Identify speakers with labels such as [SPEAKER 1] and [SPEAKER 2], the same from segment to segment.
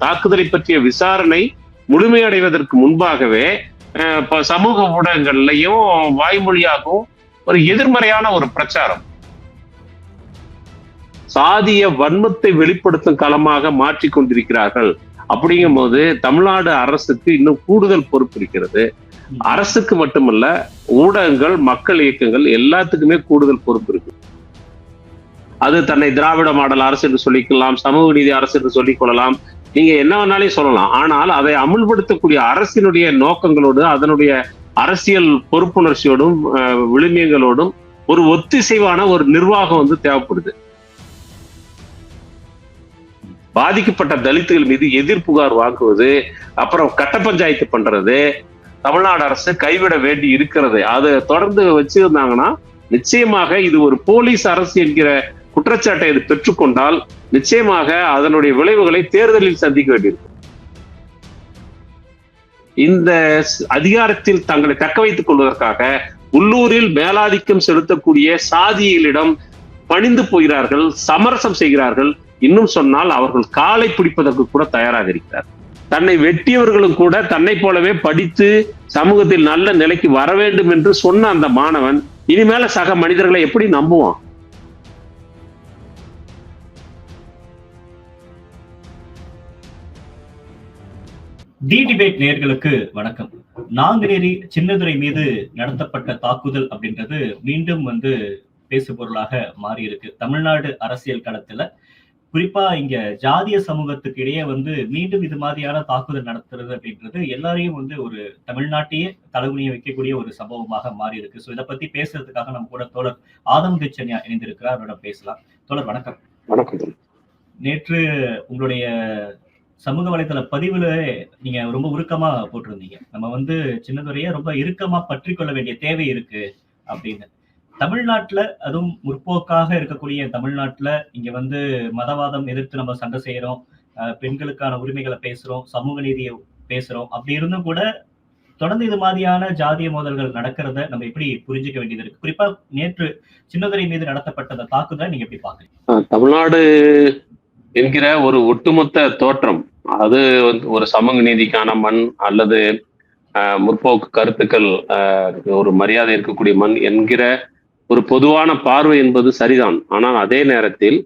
[SPEAKER 1] தாக்குதலை பற்றிய விசாரணை முழுமையடைவதற்கு முன்பாகவே சமூக ஊடகங்கள்லையும் வாய்மொழியாகவும் ஒரு எதிர்மறையான ஒரு பிரச்சாரம் சாதிய வன்மத்தை வெளிப்படுத்தும் களமாக மாற்றிக் கொண்டிருக்கிறார்கள். அப்படிங்கும் போது தமிழ்நாடு அரசுக்கு இன்னும் கூடுதல் பொறுப்பு இருக்கிறது. அரசுக்கு மட்டுமல்ல, ஊடகங்கள், மக்கள் இயக்கங்கள் எல்லாத்துக்குமே கூடுதல் பொறுப்பு இருக்கு. அது தன்னை திராவிட மாடல் அரசு என்று சொல்லிக்கலாம், சமூக நீதி அரசு என்று சொல்லிக் கொள்ளலாம், நீங்க என்ன வேணாலும் சொல்லலாம். ஆனால் அதை அமுல்படுத்தக்கூடிய அரசினுடைய நோக்கங்களோடு, அதனுடைய அரசியல் பொறுப்புணர்ச்சியோடும் விழுமியங்களோடும் ஒரு ஒத்திசைவான ஒரு நிர்வாகம் தேவைப்படுது. பாதிக்கப்பட்ட தலித்துகள் மீது எதிர்ப்புகார் வாங்குவது, அப்புறம் கட்ட பஞ்சாயத்து பண்றது தமிழ்நாடு அரசு கைவிட வேண்டி இருக்கிறது. அதை தொடர்ந்து வச்சிருந்தாங்கன்னா நிச்சயமாக இது ஒரு போலீஸ் அரசு என்கிற குற்றச்சாட்டை இது பெற்றுக்கொண்டால் நிச்சயமாக அதனுடைய விளைவுகளை தேர்தலில் சந்திக்க வேண்டியிருக்கும். இந்த அதிகாரத்தில் தங்களை தக்க வைத்துக் கொள்வதற்காக உள்ளூரில் மேலாதிக்கம் செலுத்தக்கூடிய சாதிகளிடம் பணிந்து போகிறார்கள், சமரசம் செய்கிறார்கள். இன்னும் சொன்னால் அவர்கள் காலை பிடிப்பதற்கு கூட தயாராக இருக்கிறார். தன்னை வெட்டியவர்களும் கூட தன்னை போலவே படித்து சமூகத்தில் நல்ல நிலைக்கு வர வேண்டும் என்று சொன்ன அந்த மாணவன் இனிமேல சக மனிதர்களை எப்படி நம்புவான்?
[SPEAKER 2] தி டிபேட் நேயர்களுக்கு வணக்கம். நாங்குநேரி சின்னதுரை மீது நடத்தப்பட்ட தாக்குதல் அப்படின்றது மீண்டும் பேசுபொருளாக மாறி இருக்கு. தமிழ்நாடு அரசியல் களத்துல குறிப்பா இங்க ஜாதிய சமூகத்துக்கு இடையே மீண்டும் இது மாதிரியான தாக்குதல் நடத்துறது அப்படின்றது எல்லாரையும் ஒரு தமிழ்நாட்டையே தலகுனிய வைக்கக்கூடிய ஒரு சம்பவமாக மாறி இருக்கு. ஸோ இதை பத்தி பேசுறதுக்காக நம்ம கூட தோழர் ஆதம் கிச்சன்யா இணைந்திருக்கிறார். அவரோட பேசலாம். தோழர் வணக்கம்.
[SPEAKER 1] வணக்கம்.
[SPEAKER 2] நேற்று உங்களுடைய சமூக வலைதள பதிவுல நீங்க ரொம்ப உருக்கமா போட்டிருந்தீங்க, நம்ம சின்னதுரைய ரொம்ப இறுக்கமா பற்றி கொள்ள வேண்டிய தேவை இருக்கு அப்படின்னு. தமிழ்நாட்டுல, அதுவும் முற்போக்காக இருக்கக்கூடிய தமிழ்நாட்டுல இங்க மதவாதம் எதிர்த்து நம்ம சண்டை செய்யறோம், பெண்களுக்கான உரிமைகளை பேசுறோம், சமூக நீதியை பேசுறோம். அப்படி இருந்தும் கூட தொடர்ந்து இது மாதிரியான ஜாதிய மோதல்கள் நடக்கிறத நம்ம எப்படி புரிஞ்சுக்க வேண்டியது இருக்கு? குறிப்பா நேற்று சின்னதுரை மீது நடத்தப்பட்ட தாக்குதலை நீங்க எப்படி பாக்குறீங்க?
[SPEAKER 1] தமிழ்நாடு என்கிற ஒரு ஒட்டுமொத்த தோற்றம், அது ஒரு சமூக நீதிக்கான மண் அல்லது முற்போக்கு கருத்துக்கள் ஒரு மரியாதை இருக்கக்கூடிய மண் என்கிற ஒரு பொதுவான பார்வை என்பது சரிதான். ஆனால் அதே நேரத்தில்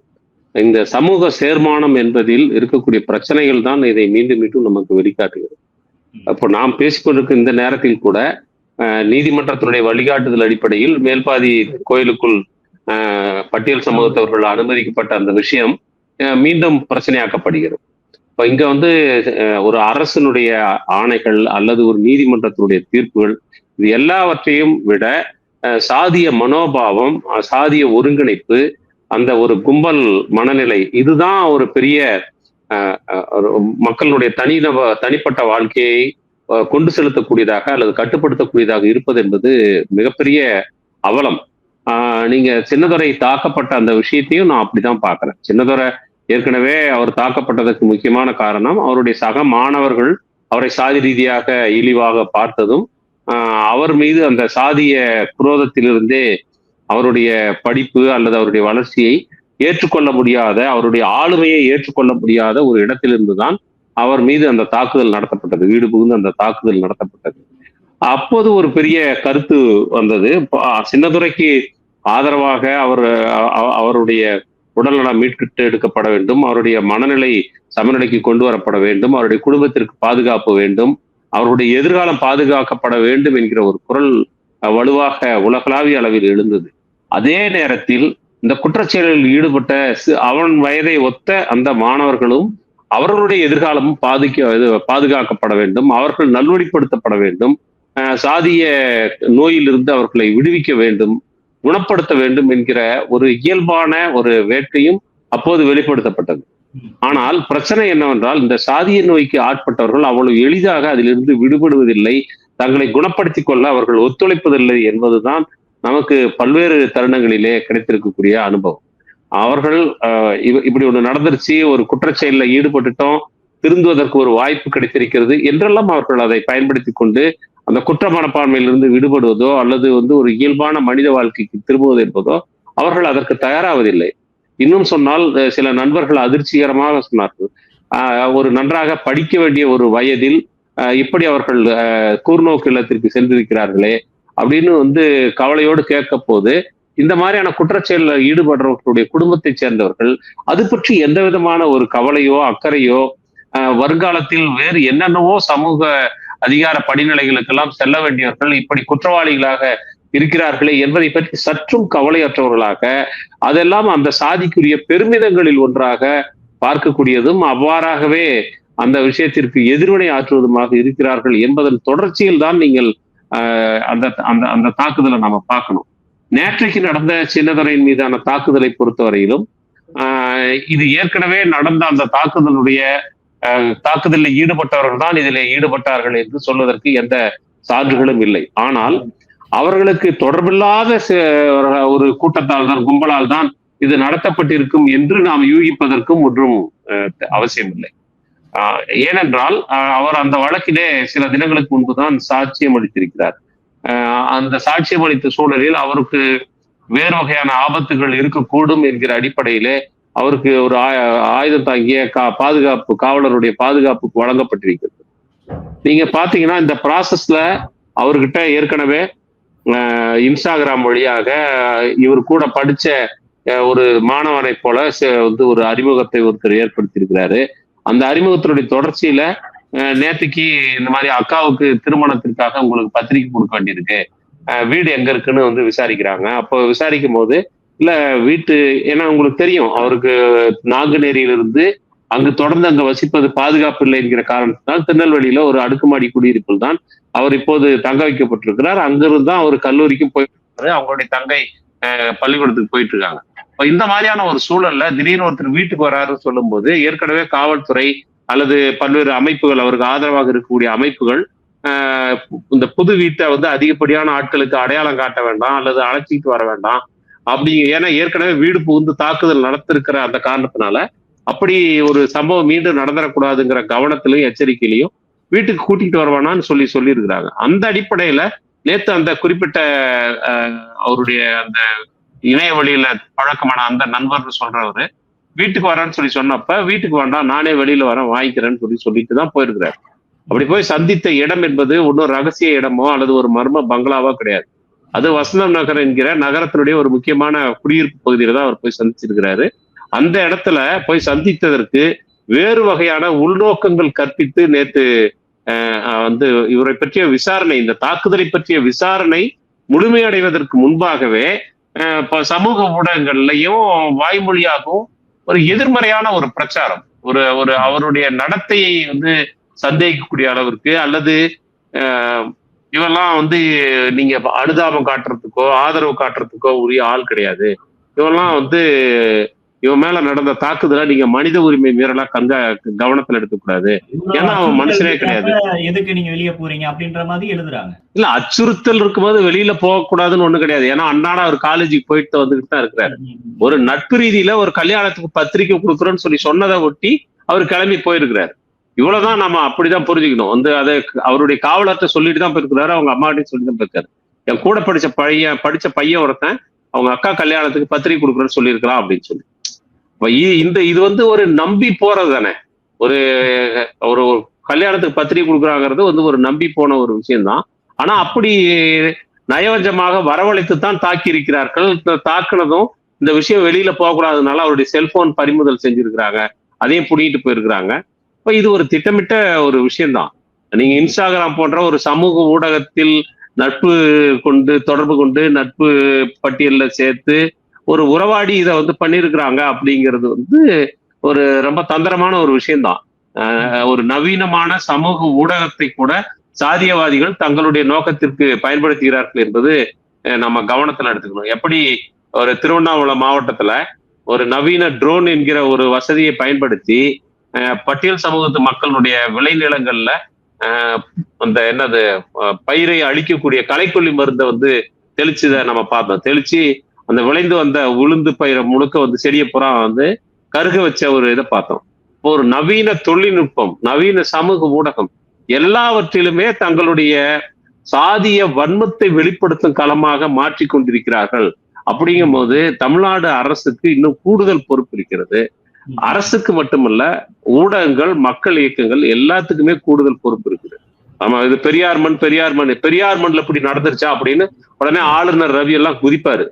[SPEAKER 1] இந்த சமூக சேர்மானம் என்பதில் இருக்கக்கூடிய பிரச்சனைகள் தான் இதை மீண்டும் மீண்டும் நமக்கு வெளிக்காட்டுகிறது. அப்போ நாம் பேசிக்கொண்டிருக்க இந்த நேரத்தில் கூட நீதிமன்றத்தினுடைய வழிகாட்டுதல் அடிப்படையில் மேல்பாதி கோயிலுக்குள் பட்டியல் சமூகத்தவர்கள் அனுமதிக்கப்பட்ட அந்த விஷயம் மீண்டும் பிரச்சனையாக்கப்படுகிறது. இப்போ இங்க ஒரு அரசினுடைய ஆணைகள் அல்லது ஒரு நீதிமன்றத்தினுடைய தீர்ப்புகள், இது எல்லாவற்றையும் விட சாதிய மனோபாவம், சாதிய ஒருங்கிணைப்பு, அந்த ஒரு கும்பல் மனநிலை, இதுதான் ஒரு பெரிய மக்களுடைய தனிப்பட்ட வாழ்க்கையை கொண்டு செலுத்தக்கூடியதாக அல்லது கட்டுப்படுத்தக்கூடியதாக இருப்பது என்பது மிகப்பெரிய அவலம். நீங்க சின்னதுரை தாக்கப்பட்ட அந்த விஷயத்தையும் நான் அப்படிதான் பாக்குறேன். சின்னதுரை ஏற்கனவே அவர் தாக்கப்பட்டதற்கு முக்கியமான காரணம் அவருடைய சக மாணவர்கள் அவரை சாதி ரீதியாக இழிவாக பார்த்ததும், அவர் மீது அந்த சாதிய குரோதத்திலிருந்தே அவருடைய படிப்பு அல்லது அவருடைய வளர்ச்சியை ஏற்றுக்கொள்ள முடியாத, அவருடைய ஆளுமையை ஏற்றுக்கொள்ள முடியாத ஒரு இடத்திலிருந்துதான் அவர் மீது அந்த தாக்குதல் நடத்தப்பட்டது, வீடு புகுந்து அந்த தாக்குதல் நடத்தப்பட்டது. அப்போது ஒரு பெரிய கருத்து வந்தது, சின்னதுரைக்கு ஆதரவாக அவருடைய உடல்நலம் மீட்கிட்டு எடுக்கப்பட வேண்டும், அவருடைய மனநிலை சமநிலைக்கு கொண்டு வரப்பட வேண்டும், அவருடைய குடும்பத்திற்கு பாதுகாப்பு வேண்டும், அவருடைய எதிர்காலம் பாதுகாக்கப்பட வேண்டும் என்கிற ஒரு குரல் வலுவாக உலகளாவிய அளவில் எழுந்தது. அதே நேரத்தில் இந்த குற்றச்செயலில் ஈடுபட்ட அவன் வயதை ஒத்த அந்த மாணவர்களும் அவர்களுடைய எதிர்காலமும் பாதுகாக்கப்பட வேண்டும், அவர்கள் நல்வழிப்படுத்தப்பட வேண்டும், சாதிய நோயிலிருந்து அவர்களை விடுவிக்க வேண்டும், குணப்படுத்த வேண்டும் என்கிற ஒரு இயல்பான ஒரு வேட்கையும் அப்போது வெளிப்படுத்தப்பட்டது. ஆனால் பிரச்சனை என்னவென்றால், இந்த சாதிய நோய்க்கு ஆட்பட்டவர்கள் அவ்வளவு எளிதாக அதிலிருந்து விடுபடுவதில்லை, தங்களை குணப்படுத்திக் கொள்ள அவர்கள் ஒத்துழைப்பதில்லை என்பதுதான் நமக்கு பல்வேறு தருணங்களிலே கிடைத்திருக்கக்கூடிய அனுபவம். அவர்கள் இப்படி ஒண்ணு நடந்துருச்சு, ஒரு குற்றச்செயல்ல ஈடுபட்டுட்டோம், திருந்துவதற்கு ஒரு வாய்ப்பு கிடைத்திருக்கிறது என்றெல்லாம் அவர்கள் அதை பயன்படுத்தி கொண்டு அந்த குற்ற மனப்பான்மையிலிருந்து விடுபடுவதோ அல்லது ஒரு இயல்பான மனித வாழ்க்கைக்கு திரும்புவது என்பதோ அவர்கள் அதற்கு தயாராவதில்லை. இன்னும் சொன்னால் சில நண்பர்கள் அதிர்ச்சிகரமாக சொன்னார்கள், ஒரு நன்றாக படிக்க வேண்டிய ஒரு வயதில் இப்படி அவர்கள் கூர்நோக்கு இல்லத்திற்கு சென்றிருக்கிறார்களே அப்படின்னு வந்து கவலையோடு கேட்க போது, இந்த மாதிரியான குற்றச்செயல்ல ஈடுபடுறவர்களுடைய குடும்பத்தைச் சேர்ந்தவர்கள் அது பற்றி எந்த விதமான ஒரு கவலையோ அக்கறையோ வருங்காலத்தில் வேறு என்னென்னவோ சமூக அதிகார படிநிலைகளுக்கெல்லாம் செல்ல வேண்டியவர்கள் இப்படி குற்றவாளிகளாக இருக்கிறார்களே என்பதை பற்றி சற்றும் கவலையற்றவர்களாக, அதெல்லாம் அந்த சாதிக்குரிய பெருமிதங்களில் ஒன்றாக பார்க்கக்கூடியதும், அவ்வாறாகவே அந்த விஷயத்திற்கு எதிர்வினை ஆற்றுவதுமாக இருக்கிறார்கள் என்பதன் தொடர்ச்சியில் தான் நீங்கள் அந்த அந்த அந்த தாக்குதலை நாம பார்க்கணும். நேற்றைக்கு நடந்த சின்னதுரையின் மீதான தாக்குதலை பொறுத்தவரையிலும் இது ஏற்கனவே நடந்த அந்த தாக்குதலில் ஈடுபட்டவர்கள் தான் இதில் ஈடுபட்டார்கள் என்று சொல்வதற்கு எந்த சான்றுகளும் இல்லை. ஆனால் அவர்களுக்கு தொடர்பில்லாத ஒரு கூட்டத்தால் தான், கும்பலால் தான் இது நடத்தப்பட்டிருக்கும் என்று நாம் யூகிப்பதற்கும் ஒன்றும் அவசியம் இல்லை. ஏனென்றால் அவர் அந்த வழக்கிலே சில தினங்களுக்கு முன்புதான் சாட்சியம் அளித்திருக்கிறார். அந்த சாட்சியம் அளித்த சூழலில் அவருக்கு வேறு வகையான ஆபத்துகள் இருக்கக்கூடும் என்கிற அடிப்படையிலே அவருக்கு ஒரு ஆயுதம் தாங்கிய பாதுகாப்பு, காவலருடைய பாதுகாப்புக்கு வழங்கப்பட்டிருக்கிறது. நீங்க பாத்தீங்கன்னா இந்த ப்ராசஸ்ல அவர்கிட்ட ஏற்கனவே இன்ஸ்டாகிராம் வழியாக இவர் கூட படிச்ச ஒரு மாணவனை போல வந்து ஒரு அறிமுகத்தை ஒருத்தர் ஏற்படுத்தியிருக்கிறாரு. அந்த அறிமுகத்தினுடைய தொடர்ச்சியில நேற்றுக்கு இந்த மாதிரி அக்காவுக்கு திருமணத்திற்காக உங்களுக்கு பத்திரிக்கை கொடுக்க வேண்டியிருக்கு, வீடு எங்க இருக்குன்னு வந்து விசாரிக்கிறாங்க. அப்போ விசாரிக்கும் போது இல்ல வீட்டு, ஏன்னா உங்களுக்கு தெரியும் அவருக்கு நாங்குநேரியிலிருந்து அங்கு தொடர்ந்து அங்க வசிப்பது பாதுகாப்பு இல்லை என்கிற காரணத்தினால் திருநெல்வேலியில ஒரு அடுக்குமாடி குடியிருப்பில் தான் அவர் இப்போது தங்க வைக்கப்பட்டிருக்கிறார். அங்கிருந்து தான் அவர் கல்லூரிக்கும் போயிட்டு அவங்களுடைய தங்கை பள்ளிக்கூடத்துக்கு போயிட்டு இருக்காங்க. இந்த மாதிரியான ஒரு சூழல்ல திடீர்னு ஒருத்தர் வீட்டுக்கு வராருன்னு சொல்லும் போது ஏற்கனவே காவல்துறை அல்லது பல்வேறு அமைப்புகள், அவருக்கு ஆதரவாக இருக்கக்கூடிய அமைப்புகள் இந்த புது வீட்டை வந்து அதிகப்படியான ஆட்களுக்கு அடையாளம் காட்ட வேண்டாம் அல்லது அழைச்சிட்டு வர வேண்டாம் அப்படி, ஏன்னா ஏற்கனவே வீடு புகுந்து தாக்குதல் நடத்திருக்கிற அந்த காரணத்தினால அப்படி ஒரு சம்பவம் மீண்டும் நடந்துடக்கூடாதுங்கிற கவனத்திலையும் எச்சரிக்கையிலையும் வீட்டுக்கு கூட்டிட்டு வருவானான்னு சொல்லியிருக்கிறாங்க. அந்த அடிப்படையில நேத்து அந்த குறிப்பிட்ட அவருடைய அந்த இணைய வழியில பழக்கமான அந்த நண்பர்னு சொல்றவரு வீட்டுக்கு வரேன்னு சொன்னப்ப வீட்டுக்கு வேண்டாம் நானே வெளியில வரேன் வாங்கிக்கிறேன்னு சொல்லிட்டு தான் போயிருக்கிறாரு. அப்படி போய் சந்தித்த இடம் என்பது ஒன்றும் ரகசிய இடமோ அல்லது ஒரு மர்ம பங்களாவோ கிடையாது. அது வசந்தம் நகர் என்கிற நகரத்தினுடைய ஒரு முக்கியமான குடியிருப்பு பகுதியில தான் அவர் போய் சந்திச்சிருக்கிறாரு. அந்த இடத்துல போய் சந்தித்ததற்கு வேறு வகையான உள்நோக்கங்கள் கற்பித்து நேத்து வந்து இவரை பற்றிய விசாரணை, இந்த தாக்குதலை பற்றிய விசாரணை முழுமையடைவதற்கு முன்பாகவே சமூக ஊடகங்கள்லையும் வாய்மொழியாகவும் ஒரு எதிர்மறையான ஒரு பிரச்சாரம், ஒரு அவருடைய நடத்தையை வந்து சந்தேகிக்கக்கூடிய அளவிற்கு, அல்லது இவெல்லாம் வந்து நீங்க அனுதாபம் காட்டுறதுக்கோ ஆதரவு காட்டுறதுக்கோ உரிய ஆள் கிடையாது, இவெல்லாம் வந்து இவன் மேல நடந்த தாக்குதல நீங்க மனித உரிமை மீறலா கவனத்துல எடுத்துக்கூடாது, ஏன்னா அவன் மனுஷனே கிடையாது,
[SPEAKER 2] எதுக்கு நீங்க வெளியே போறீங்க அப்படின்ற மாதிரி எழுதுறாங்க.
[SPEAKER 1] இல்ல அச்சுறுத்தல் இருக்கும்போது வெளியில போகக்கூடாதுன்னு ஒண்ணு கிடையாது. ஏன்னா அண்ணாடா ஒரு காலேஜுக்கு போயிட்டு வந்துகிட்டு தான் இருக்கிறாரு. ஒரு நட்பு ரீதியில ஒரு கல்யாணத்துக்கு பத்திரிக்கை கொடுக்குறோன்னு சொன்னதை ஒட்டி அவர் கிளம்பி போயிருக்கிறாரு. இவ்வளவுதான் நம்ம அப்படிதான் புரிஞ்சுக்கணும். வந்து அதை அவருடைய காவலர்கிட்ட சொல்லிட்டு தான் போயிருக்கிறாரு, அவங்க அம்மாட்டையும் சொல்லிட்டு தான் போயிருக்காரு. என் கூட படிச்ச பையன் ஒருத்தன் அவங்க அக்கா கல்யாணத்துக்கு பத்திரிக்கை கொடுக்குறேன்னு சொல்லியிருக்கலாம் அப்படின்னு சொல்லி. இது வந்து ஒரு நம்பி போறது தானே. ஒரு ஒரு கல்யாணத்துக்கு பத்திரிகை கொடுக்குறாங்கிறது வந்து ஒரு நம்பி போன ஒரு விஷயம்தான். ஆனா அப்படி நயவஞ்சமாக வரவழைத்து தான் தாக்கி இருக்கிறார்கள். தாக்குனதும் இந்த விஷயம் வெளியில போகக்கூடாதுனால அவருடைய செல்போன் பறிமுதல் செஞ்சிருக்கிறாங்க, அதையும் புடிங்கிட்டு போயிருக்கிறாங்க. இப்ப இது ஒரு திட்டமிட்ட ஒரு விஷயம்தான். நீங்க இன்ஸ்டாகிராம் போன்ற ஒரு சமூக ஊடகத்தில் நட்பு தொடர்பு கொண்டு நட்பு பட்டியல்ல சேர்த்து ஒரு உறவாடி இதை வந்து பண்ணியிருக்கிறாங்க அப்படிங்கிறது வந்து ஒரு ரொம்ப தந்திரமான ஒரு விஷயம்தான். ஒரு நவீனமான சமூக ஊடகத்தை கூட சாதியவாதிகள் தங்களுடைய நோக்கத்திற்கு பயன்படுத்துகிறார்கள் என்பது நம்ம கவனத்துல எடுத்துக்கணும். எப்படி ஒரு திருவண்ணாமலை மாவட்டத்துல ஒரு நவீன ட்ரோன் என்கிற ஒரு வசதியை பயன்படுத்தி பட்டியல் சமூகத்து மக்களுடைய விளைநிலங்கள்ல அந்த என்னது பயிரை அழிக்கக்கூடிய களைக்கொல்லி மருந்தை வந்து தெளிச்சுதை நம்ம பார்த்தோம். தெளிச்சு அந்த விளைந்து வந்த உளுந்து பயிரை முழுக்க வந்து செடியை புறா வந்து கருக வச்ச ஒரு இதை பார்த்தோம். ஒரு நவீன தொழில்நுட்பம், நவீன சமூக ஊடகம் எல்லாவற்றிலுமே தங்களுடைய சாதிய வன்மத்தை வெளிப்படுத்தும் களமாக மாற்றிக் கொண்டிருக்கிறார்கள். அப்படிங்கும் போது தமிழ்நாடு அரசுக்கு இன்னும் கூடுதல் பொறுப்பு இருக்கிறது. அரசுக்கு மட்டுமல்ல, ஊடகங்கள், மக்கள் இயக்கங்கள் எல்லாத்துக்குமே கூடுதல் பொறுப்பு இருக்குது. ஆமா, இது பெரியார் மண்ல இப்படி நடந்துருச்சா அப்படின்னு உடனே ஆளுநர் ரவி எல்லாம் குதிப்பாரு.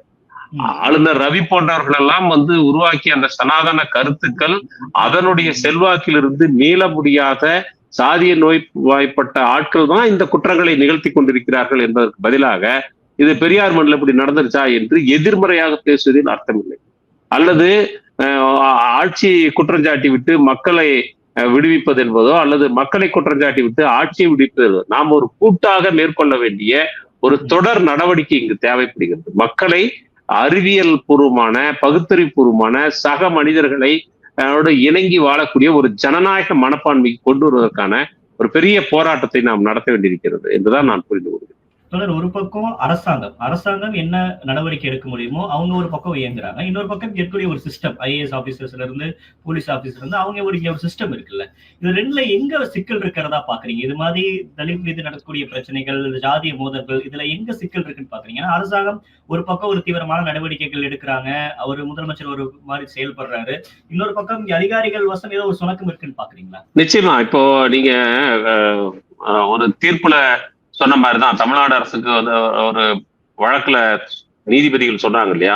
[SPEAKER 1] ஆளுநர் ரவி போன்றவர்கள் எல்லாம் உருவாக்கிய அந்த சனாதன கருத்துக்கள், அதனுடைய செல்வாக்கிலிருந்து மீள முடியாத சாதிய நோய் வாய்ப்பட்ட ஆட்கள் தான் இந்த குற்றங்களை நிகழ்த்தி கொண்டிருக்கிறார்கள் என்பதற்கு பதிலாக, இது பெரியார் மண்ணில் இப்படி நடந்துருச்சா என்று எதிர்மறையாக பேசுவதில் அர்த்தமில்லை. அல்லது ஆட்சி குற்றஞ்சாட்டி விட்டு மக்களை விடுவிப்பது என்பதோ, அல்லது மக்களை குற்றஞ்சாட்டி விட்டு ஆட்சியை விடுவிப்பதோ, நாம் ஒரு கூட்டாக மேற்கொள்ள வேண்டிய ஒரு தொடர் நடவடிக்கை இங்கு தேவைப்படுகிறது. மக்களை அறிவியல் பூர்வமான, பகுத்தறிவு பூர்வமான சக மனிதர்களை இணங்கி வாழக்கூடிய ஒரு ஜனநாயக மனப்பான்மைக்கு கொண்டு வருவதற்கான ஒரு பெரிய போராட்டத்தை நாம் நடத்த வேண்டியிருக்கிறது என்றுதான் நான் புரிந்து கொள்கிறேன்.
[SPEAKER 2] தொடர் ஒரு பக்கம் அரசாங்கம் என்ன நடவடிக்கை எடுக்க முடியுமோ அவங்க ஒரு பக்கம் இயங்குறாங்க, இன்னொரு பக்கம் இருக்கக்கூடிய ஒரு சிஸ்டம், ஐஏஎஸ் ஆபீசர்ஸ்ல இருந்து போலீஸ் ஆபீசர்ல இருந்து அவங்க ஒரு சிஸ்டம் இருக்குல்ல, இது ரெண்டுல எங்க சிக்கல் இருக்கிறதா பாக்குறீங்க? இது மாதிரி தலித் மீது நடக்கக்கூடிய பிரச்சனைகள், ஜாதிய மோதல்கள், இதுல எங்க சிக்கல் இருக்குன்னு பாக்குறீங்க? ஏன்னா அரசாங்கம் ஒரு பக்கம் ஒரு தீவிரமான நடவடிக்கைகள் எடுக்கிறாங்க, அவர் முதலமைச்சர் ஒரு மாதிரி செயல்படுறாரு, இன்னொரு பக்கம் அதிகாரிகள் வசம் ஏதோ ஒரு சுணக்கம் இருக்குன்னு பாக்குறீங்களா?
[SPEAKER 1] நிச்சயமா. இப்போ நீங்க ஒரு தீர்ப்புல சொன்ன மாதிரிதான் தமிழ்நாடு அரசுக்கு ஒரு வழக்குல நீதிபதிகள் சொன்னாங்க இல்லையா,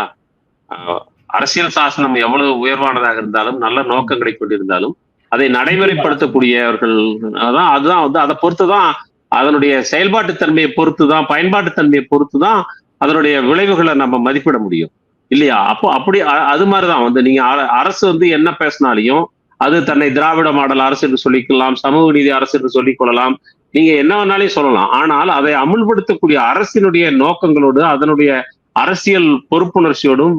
[SPEAKER 1] அரசியல் சாசனம் எவ்வளவு உயர்வானதாக இருந்தாலும், நல்ல நோக்கங்களை கொண்டிருந்தாலும், அதை நடைமுறைப்படுத்தக்கூடியவர்கள் அதுதான் அதை பொறுத்துதான், அதனுடைய செயல்பாட்டு தன்மையை பொறுத்துதான், பயன்பாட்டு தன்மையை பொறுத்துதான் அதனுடைய விளைவுகளை நம்ம மதிப்பிட முடியும் இல்லையா? அப்போ அப்படி அது மாதிரிதான் நீங்க அரசு என்ன பேசினாலையும் அது தன்னை திராவிட மாடல் அரசு என்று சொல்லிக்கலாம், சமூக நீதி அரசு என்று சொல்லிக் கொள்ளலாம், நீங்க என்ன வேணாலும் சொல்லலாம். ஆனால் அதை அமுல்படுத்தக்கூடிய அரசினுடைய நோக்கங்களோடு, அதனுடைய அரசியல் பொறுப்புணர்ச்சியோடும்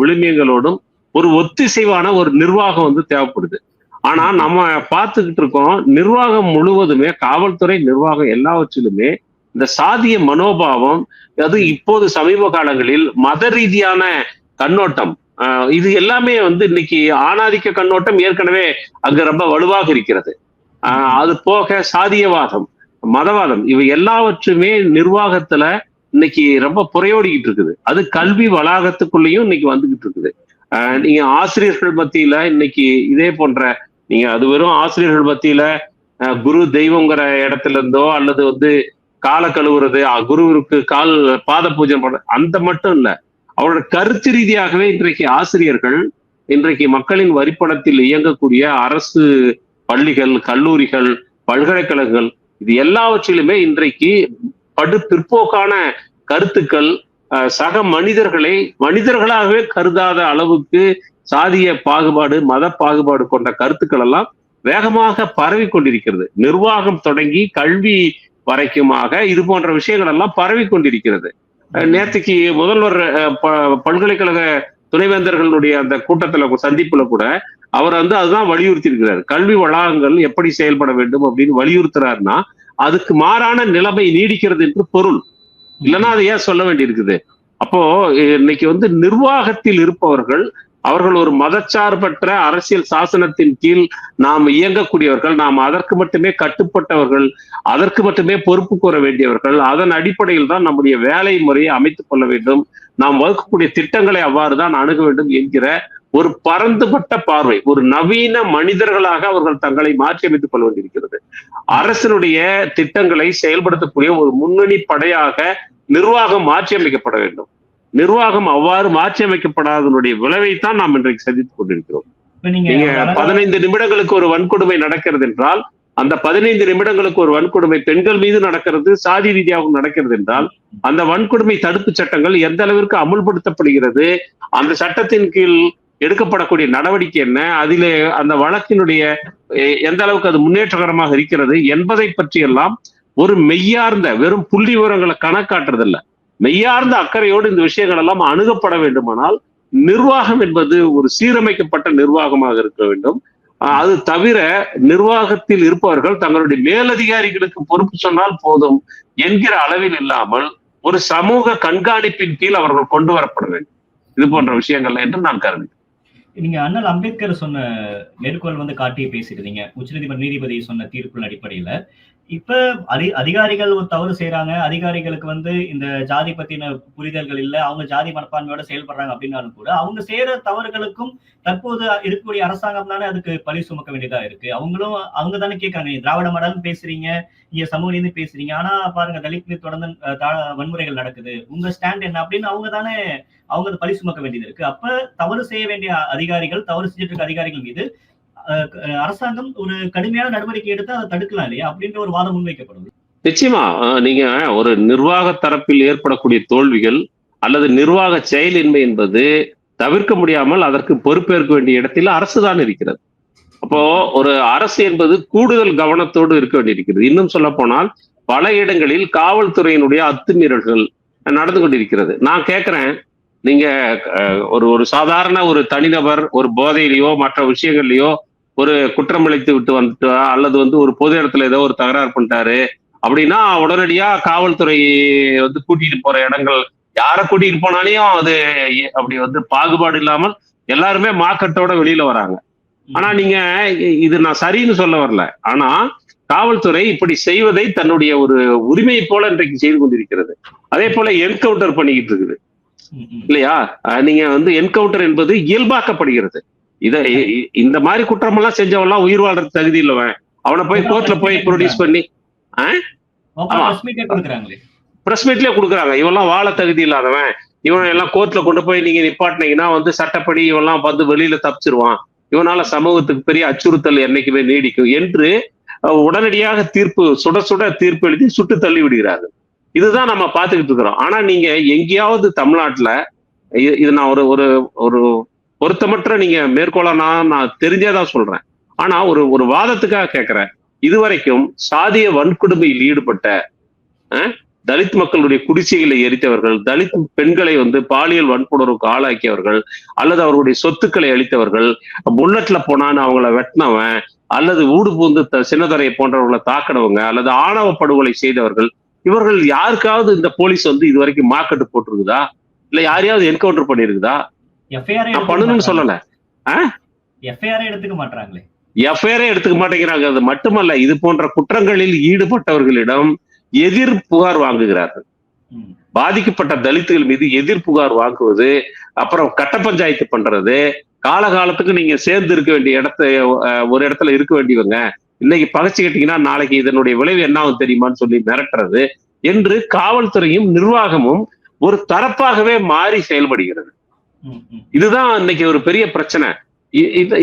[SPEAKER 1] விழுமியங்களோடும் ஒரு ஒத்திசைவான ஒரு நிர்வாகம் தேவைப்படுது. ஆனா நம்ம பார்த்துக்கிட்டு இருக்கோம், நிர்வாகம் முழுவதுமே, காவல்துறை நிர்வாகம் எல்லாவற்றிலுமே இந்த சாதிய மனோபாவம், அது இப்போது சமீப காலங்களில் மத ரீதியான கண்ணோட்டம், இது எல்லாமே இன்னைக்கு ஆணாதிக்க கண்ணோட்டம் ஏற்கனவே அங்க ரொம்ப வலுவாக இருக்கிறது. அது போக சாதியவாதம், மதவாதம், இவை எல்லாவற்றுமே நிர்வாகத்துல இன்னைக்கு ரொம்ப புறையோடிக்கிட்டு இருக்குது. அது கல்வி வளாகத்துக்குள்ளேயும் இன்னைக்கு வந்துகிட்டு இருக்குது. நீங்க ஆசிரியர்கள் மத்தியில இன்னைக்கு இதே போன்ற, நீங்க அது வெறும் ஆசிரியர்கள் மத்தியில குரு தெய்வங்கிற இடத்துல இருந்தோ, அல்லது கால கழுவுறது, குருவிற்கு பாத பூஜை பண்ற அந்த மட்டும் இல்ல, அவரோட கருத்து ரீதியாகவே இன்றைக்கு ஆசிரியர்கள், இன்றைக்கு மக்களின் வரிப்பணத்தில் இயங்கக்கூடிய அரசு பள்ளிகள், கல்லூரிகள், பல்கலைக்கழகங்கள், இது எல்லாவற்றிலுமே இன்றைக்கு பிற்போக்கான கருத்துக்கள், சக மனிதர்களை மனிதர்களாகவே கருதாத அளவுக்கு சாதிய பாகுபாடு, மத பாகுபாடு கொண்ட கருத்துக்கள் எல்லாம் வேகமாக பரவி கொண்டிருக்கிறது. நிர்வாகம் தொடங்கி கல்வி வரைக்குமாக இது போன்ற விஷயங்கள் எல்லாம் பரவி கொண்டிருக்கிறது. நேற்றுக்கு முதல்வர் பல்கலைக்கழக துணைவேந்தர்களுடைய அந்த கூட்டத்துல, சந்திப்புல கூட அவர் அதுதான் வலியுறுத்தி இருக்கிறார். கல்வி வளாகங்கள் எப்படி செயல்பட வேண்டும் அப்படின்னு வலியுறுத்துறாருன்னா, அதுக்கு மாறான நிலைமை நீடிக்கிறது என்று பொருள். இல்லைன்னா அதை ஏன் சொல்ல வேண்டி இருக்குது? அப்போ இன்னைக்கு நிர்வாகத்தில் இருப்பவர்கள், அவர்கள் ஒரு மதச்சார்பற்ற அரசியல் சாசனத்தின் கீழ் நாம் இயங்கக்கூடியவர்கள், நாம் அதற்கு மட்டுமே கட்டுப்பட்டவர்கள், அதற்கு மட்டுமே பொறுப்பு கூற வேண்டியவர்கள். அதன் அடிப்படையில் தான் நம்முடைய வேலை முறையை அமைத்துக் கொள்ள வேண்டும், நாம் வகுக்கக்கூடிய திட்டங்களை அவ்வாறுதான் அணுக வேண்டும் என்கிற ஒரு பரந்துபட்ட பார்வை, ஒரு நவீன மனிதர்களாக அவர்கள் தங்களை மாற்றி அமைத்துக் கொள்ள வேண்டியிருக்கிறது. அரசினுடைய திட்டங்களை செயல்படுத்தக்கூடிய ஒரு முன்னணி படையாக நிர்வாகம் மாற்றி அமைக்கப்பட வேண்டும். நிர்வாகம் அவ்வாறு மாற்றி அமைக்கப்படாதனுடைய விளைவைத்தான் நாம் இன்றைக்கு சந்தித்துக் கொண்டிருக்கிறோம். நீங்க 15 நிமிடங்களுக்கு ஒரு வன்கொடுமை நடக்கிறது என்றால், அந்த 15 நிமிடங்களுக்கு ஒரு வன்கொடுமை பெண்கள் மீது நடக்கிறது, சாதி ரீதியாகவும் நடக்கிறது என்றால், அந்த வன்கொடுமை தடுப்பு சட்டங்கள் எந்த அளவிற்கு அமுல்படுத்தப்படுகிறது, அந்த சட்டத்தின் கீழ் எடுக்கப்படக்கூடிய நடவடிக்கை என்ன, அதிலே அந்த வழக்கினுடைய எந்த அளவுக்கு அது முன்னேற்றகரமாக இருக்கிறது என்பதை பற்றி எல்லாம் ஒரு மெய்யார்ந்த, வெறும் புள்ளி விவரங்களை கணக்காட்டுறதில்ல, மெய்யார்ந்த அக்கறையோடு இந்த விஷயங்கள் எல்லாம் அணுகப்பட வேண்டுமானால் நிர்வாகம் என்பது ஒரு சீரமைக்கப்பட்ட நிர்வாகமாக இருக்க வேண்டும். அது தவிர நிர்வாகத்தில் இருப்பவர்கள் தங்களுடைய மேலதிகாரிகளுக்கு பொறுப்பு சொன்னால் போதும் என்கிற அளவில் இல்லாமல் ஒரு சமூக கண்காணிப்பின் கீழ் அவர்கள் கொண்டு வரப்பட வேண்டும் இது போன்ற விஷயங்கள் என்று நான் கருதுகிறேன்.
[SPEAKER 2] நீங்க அண்ணல் அம்பேத்கர் சொன்ன மேற்கோள் வந்து காட்டி பேசிருந்தீங்க. உச்சநீதிமன்ற நீதிபதி சொன்ன தீர்ப்பின் அடிப்படையில. இப்ப அதிகாரிகள் ஒரு தவறு செய்றாங்க. அதிகாரிகளுக்கு வந்து இந்த ஜாதி பத்தின புரிதல்கள் இல்ல. அவங்க ஜாதி மனப்பான்மையோட செயல்படுறாங்க அப்படின்னாலும் கூட, அவங்க செய்யற தவறுகளுக்கும் தற்போது இருக்கக்கூடிய அரசாங்கம் தானே அதுக்கு பழி சுமக்க வேண்டியதா இருக்கு. அவங்க தானே கேட்கறாங்க. நீங்க திராவிட மாடல்னு பேசுறீங்க, நீங்க சமூக நீதி பேசுறீங்க. ஆனா பாருங்க தலித் மீது தொடர்ந்து வன்முறைகள் நடக்குது. உங்க ஸ்டாண்ட் என்ன அப்படின்னு அவங்க பழி சுமக்க வேண்டியது இருக்கு. அப்ப தவறு செய்ய வேண்டிய அதிகாரிகள், தவறு செஞ்சுட்டு இருக்க அதிகாரிகள் மீது அரசாங்கம் ஒரு கடுமையான நடவடிக்கை எடுத்து அதை தடுக்கலாம் இல்லையா அப்படின்ற ஒரு வாதம் முன்வைக்கப்படுது.
[SPEAKER 1] நிச்சயமா நீங்க ஒரு நிர்வாக தரப்பில் ஏற்படக்கூடிய தோல்விகள் அல்லது நிர்வாக செயலின்மை என்பது தவிர்க்க முடியாமல் அதற்கு பொறுப்பேற்க வேண்டிய இடத்தில் அரசு தான் இருக்கிறது. அப்போ ஒரு அரசு என்பது கூடுதல் கவனத்தோடு இருக்க வேண்டியிருக்கிறது. இன்னும் சொல்ல போனால் பல இடங்களில் காவல்துறையினுடைய அத்துமீறல்கள் நடந்து கொண்டிருக்கிறது. நான் கேட்கிறேன், நீங்க ஒரு சாதாரண ஒரு தனிநபர் ஒரு போதையிலையோ மற்ற விஷயங்கள்லயோ ஒரு குற்றம் இழைத்து விட்டு வந்துட்டா அல்லது வந்து ஒரு பொது இடத்துல ஏதோ ஒரு தகராறு பண்ணிட்டாரு அப்படின்னா உடனடியா காவல்துறை வந்து கூட்டிட்டு போற இடங்கள் யாரை கூட்டிட்டு போனாலையும் அது அப்படி வந்து பாகுபாடு இல்லாமல் எல்லாருமே மார்க்கெட்டோட வெளியில வராங்க. ஆனா நீங்க இது நான் சரின்னு சொல்ல வரல. ஆனா காவல்துறை இப்படி செய்வதை தன்னுடைய ஒரு உரிமையை போல இன்றைக்கு செய்து கொண்டிருக்கிறது. அதே போல என்கவுண்டர் பண்ணிக்கிட்டு இருக்குது இல்லையா? நீங்க வந்து என்கவுண்டர் என்பது இயல்பாக்கப்படுகிறது. இந்த மாதிரி குற்றமெல்லாம் செஞ்சவெல்லாம் உயிர் வாழ்றது தகுதி இல்லவன், அவனை போய் கோர்ட்ல போய் ப்ரொடியூஸ் பண்ணி பிரஸ் மீட்லயே கொடுக்குறாங்க. இவெல்லாம் வாழ தகுதி இல்லாதவன், இவன் எல்லாம் கோர்ட்ல கொண்டு போய் நீங்க நிப்பாட்டினீங்கன்னா வந்து சட்டப்படி இவெல்லாம் வந்து வெளியில தப்பிச்சிருவான், இவனால சமூகத்துக்கு பெரிய அச்சுறுத்தல் என்னைக்குமே நீடிக்கும் என்று உடனடியாக தீர்ப்பு சுட சுட தீர்ப்பு எழுதி சுட்டு தள்ளி விடுகிறார்கள். இதுதான் நம்ம பார்த்துக்கிட்டு இருக்கிறோம். ஆனா நீங்க எங்கேயாவது தமிழ்நாட்டுல இது நான் ஒரு ஒரு ஒரு பொருத்தமற்ற நீங்க மேற்கோளா நான் தெரிஞ்சேதான் சொல்றேன். ஆனா ஒரு வாதத்துக்காக கேட்கிறேன், இதுவரைக்கும் சாதிய வன்கொடுமையில் ஈடுபட்ட தலித் மக்களுடைய குடிசைகளை எரித்தவர்கள், தலித் பெண்களை வந்து பாலியல் வன்புணர்வுக்கு ஆளாக்கியவர்கள், அல்லது அவர்களுடைய சொத்துக்களை அளித்தவர்கள், புல்லட்ல போனான்னு அவங்கள வெட்டினவன், அல்லது ஊடு பூந்து சின்னதுரை போன்றவர்களை தாக்கினவங்க, அல்லது ஆணவ படுகொலை செய்தவர்கள், இவர்கள் யாருக்காவது இந்த போலீஸ் வந்து இது வரைக்கும் மார்க்கெட்டு போட்டிருக்குதா? இல்ல யாரையாவது என்கவுண்டர் பண்ணிருக்குதா? பண்ணணும்னு சொல்லல.
[SPEAKER 2] எஃப்ஐஆர் எடுத்துக்க மாட்டாங்களே.
[SPEAKER 1] எஃப்ஐஆர் எடுத்துக்க மாட்டேங்கிறாங்க. அது மட்டுமல்ல, இது போன்ற குற்றங்களில் ஈடுபட்டவர்களிடம் எதிர் புகார் வாங்குகிறார்கள். பாதிக்கப்பட்ட தலித்துகள் மீது எதிர் புகார் வாங்குவது, அப்புறம் கட்ட பஞ்சாயத்து பண்றது, காலகாலத்துக்கு நீங்க சேர்ந்து இருக்க வேண்டிய ஒரு இடத்துல இருக்க வேண்டியவங்க இன்னைக்கு பகைச்சுக்கிட்டீங்கன்னா நாளைக்கு இதனுடைய விளைவு என்ன ஆகும் தெரியுமான்னு சொல்லி மிரட்டுறது என்று காவல்துறையும் நிர்வாகமும் ஒரு தரப்பாகவே மாறி செயல்படுகிறது. இதுதான் இன்னைக்கு ஒரு பெரிய பிரச்சனை.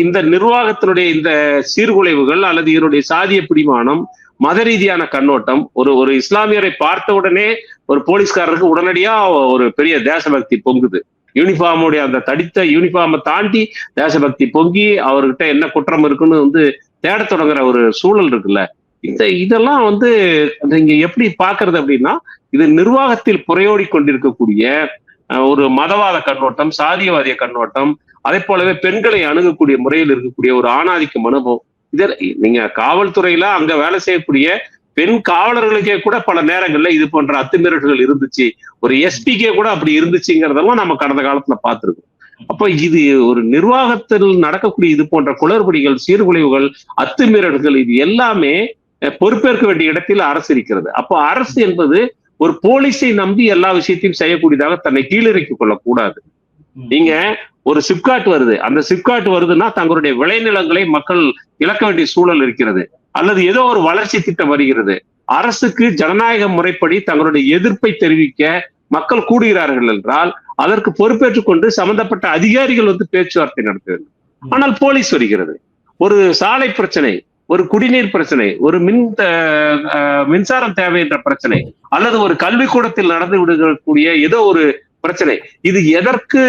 [SPEAKER 1] இந்த நிர்வாகத்தினுடைய இந்த சீர்குலைவுகள் அல்லது இதனுடைய சாதிய பிடிமானம், மத ரீதியான கண்ணோட்டம், ஒரு இஸ்லாமியரை பார்த்த உடனே ஒரு போலீஸ்காரருக்கு உடனடியா ஒரு பெரிய தேசபக்தி பொங்குது. யூனிஃபார்முடைய அந்த தடித்த யூனிஃபார்மை தாண்டி தேசபக்தி பொங்கி அவர்கிட்ட என்ன குற்றம் இருக்குன்னு வந்து தேட தொடங்குற ஒரு சூழல் இருக்குல்ல. இதெல்லாம் வந்து நீங்க எப்படி பாக்குறது அப்படின்னா, இது நிர்வாகத்தில் புறையோடி கொண்டிருக்கக்கூடிய ஒரு மதவாத கண்ணோட்டம், சாதியவாதிய கண்ணோட்டம், அதே போலவே பெண்களை அணுகக்கூடிய முறையில் இருக்கக்கூடிய ஒரு ஆணாதிக்க மனோபாவம். நீங்க காவல்துறையில அங்க வேலை செய்யக்கூடிய பெண் காவலர்களுக்கே கூட பல நேரங்கள்ல இது போன்ற அத்துமீறல்கள் இருந்துச்சு. ஒரு எஸ்பிக்கே கூட அப்படி இருந்துச்சுங்கிறதெல்லாம் நம்ம கடந்த காலத்துல பார்த்திருக்கோம். அப்ப இது ஒரு நிர்வாகத்தில் நடக்கக்கூடிய இது போன்ற குளறுபடிகள், சீர்குலைவுகள், அத்துமீறல்கள் இது எல்லாமே பொறுப்பேற்க வேண்டிய இடத்தில் அரசு இருக்கிறது. அப்போ அரசு என்பது ஒரு போலீஸை நம்பி எல்லா விஷயத்தையும் செய்யக்கூடியதாக தன்னை கீழிறக்கிக் கொள்ளக்கூடாது. நீங்க ஒரு சிப்காட் வருது, அந்த சிப்காட் வருதுன்னா தங்களுடைய விளைநிலங்களை மக்கள் இழக்க வேண்டிய சூழல் இருக்கிறது, அல்லது ஏதோ ஒரு வளர்ச்சி திட்டம் வருகிறது, அரசுக்கு ஜனநாயக முறைப்படி தங்களுடைய எதிர்ப்பை தெரிவிக்க மக்கள் கூடுகிறார்கள் என்றால் அதற்கு பொறுப்பேற்றுக் கொண்டு சம்பந்தப்பட்ட அதிகாரிகள் வந்து பேச்சுவார்த்தை நடத்த வேண்டும். ஆனால் போலீஸ் வருகிறது. ஒரு சாலை பிரச்சனை, ஒரு குடிநீர் பிரச்சனை, ஒரு மின்சாரம் தேவை என்ற பிரச்சனை, அல்லது ஒரு கல்விக்கூடத்தில் நடந்து விடக்கூடிய ஏதோ ஒரு பிரச்சனை, இது எதற்கு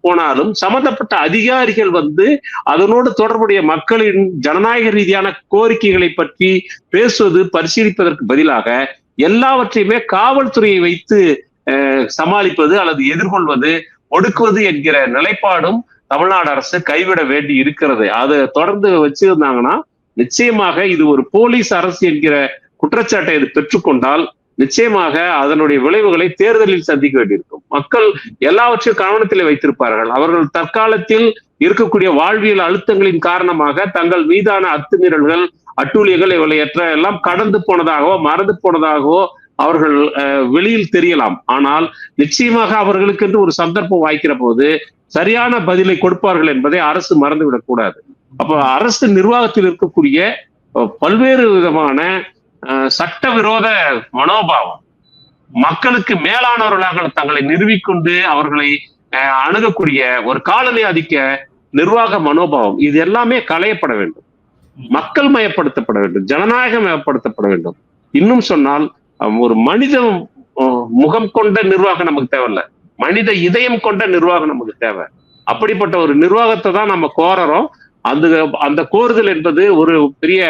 [SPEAKER 1] போனாலும் சம்பந்தப்பட்ட அதிகாரிகள் வந்து அதனோடு தொடர்புடைய மக்களின் ஜனநாயக ரீதியான கோரிக்கைகளை பற்றி பேசுவது, பரிசீலிப்பதற்கு பதிலாக எல்லாவற்றையுமே காவல்துறையை வைத்து சமாளிப்பது அல்லது எதிர்கொள்வது, ஒடுக்குவது என்கிற நிலைப்பாடும் தமிழ்நாடு அரசு கைவிட வேண்டி இருக்கிறது. அதை தொடர்ந்து வச்சிருந்தாங்கன்னா நிச்சயமாக இது ஒரு போலீஸ் அரசு என்கிற குற்றச்சாட்டை இது பெற்றுக்கொண்டால் நிச்சயமாக அதனுடைய விளைவுகளை தேர்தலில் சந்திக்க வேண்டியிருக்கும். மக்கள் எல்லாவற்றையும் கவனத்திலே வைத்திருப்பார்கள். அவர்கள் தற்காலத்தில் இருக்கக்கூடிய வாழ்வியல் அழுத்தங்களின் காரணமாக தங்கள் மீதான அத்துமீறல்கள், அட்டூழியங்கள் இவற்றை எல்லாம் கடந்து போனதாகவோ மறந்து போனதாகவோ அவர்கள் வெளியில் தெரியலாம். ஆனால் நிச்சயமாக அவர்களுக்கு என்று ஒரு சந்தர்ப்பம் வாய்க்கிற போது சரியான பதிலை கொடுப்பார்கள் என்பதை அரசு மறந்துவிடக் கூடாது. அப்ப அரசு நிர்வாகத்தில் இருக்கக்கூடிய பல்வேறு விதமான சட்டவிரோத மனோபாவம், மக்களுக்கு மேலானவர்களாக தங்களை நிறுவிக்கொண்டு அவர்களை அணுகக்கூடிய ஒரு காலனி ஆதிக்க நிர்வாக மனோபாவம், இது எல்லாமே களையப்பட வேண்டும். மக்கள் மயப்படுத்தப்பட வேண்டும், ஜனநாயகம் மயப்படுத்தப்பட வேண்டும். இன்னும் சொன்னால் ஒரு மனித முகம் கொண்ட நிர்வாகம் நமக்கு தேவையில்ல, மனித இதயம் கொண்ட நிர்வாகம் நமக்கு தேவை. அப்படிப்பட்ட ஒரு நிர்வாகத்தை தான் நம்ம கோரறோம். அந்த கோருதல் என்பது ஒரு பெரிய